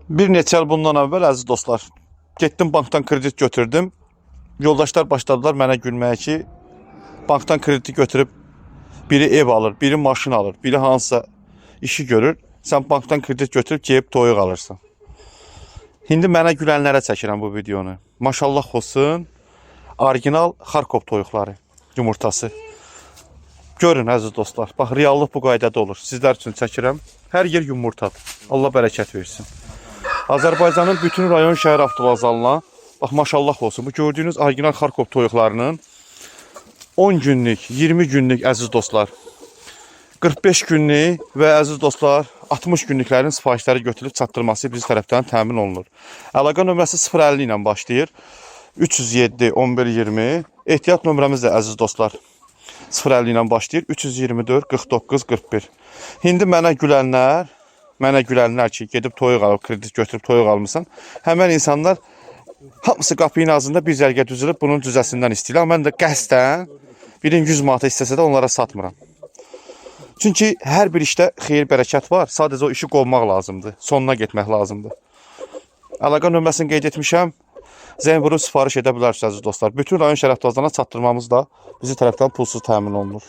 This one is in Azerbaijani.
Bir neçə il bundan əvvəl əziz dostlar, getdim bankdan kredit götürdüm. Yoldaşlar başladılar mənə gülməyə ki, bankdan krediti götürüb biri ev alır, biri maşın alır, biri hansısa işi görür. Sən bankdan kredit götürüb geyib toyuq alırsan. İndi mənə gülənlərə çəkirəm bu videonu. Maşallah olsun, orijinal Xarkov toyuqları, yumurtası. Görün əziz dostlar, bax reallıq bu qaydada olur. Sizlər üçün çəkirəm. Hər yer yumurtadır. Allah bərəkət versin. Azərbaycanın bütün rayon şəhər avtovağzalına bax maşallah olsun. Bu gördüyünüz orijinal Xarkov toyuqlarının 10 günlük, 20 günlük əziz dostlar, 45 günlük və əziz dostlar 60 günlüklərin sifarişləri götürülüb çatdırılması biz tərəfdən təmin olunur. Əlaqə nömrəsi 050 ilə başlayır. 307 11 20. Ehtiyat nömrəmiz də əziz dostlar 050 ilə başlayır. 324 49 41. İndi mənə gülənlər ki, gedib toyuq alıb, kredit götürüb toyuq almışsan, həmən insanlar hamısı qapının ağzında bir zərgə düzülüb bunun düzəsindən istəyirlər. Mən də qəsdən birin 100 manata istəsə də onlara satmıram. Çünki hər bir işdə xeyir bərəkət var. Sadəcə o işi qovmaq lazımdır. Sonuna getmək lazımdır. Əlaqə nömrəsini qeyd etmişəm. Zəng vurub sifariş edə bilərsiniz dostlar. Bütün rayon şəhər avtovağzalına çatdırmamız da bizi tərəfdən pulsuz təmin olunur.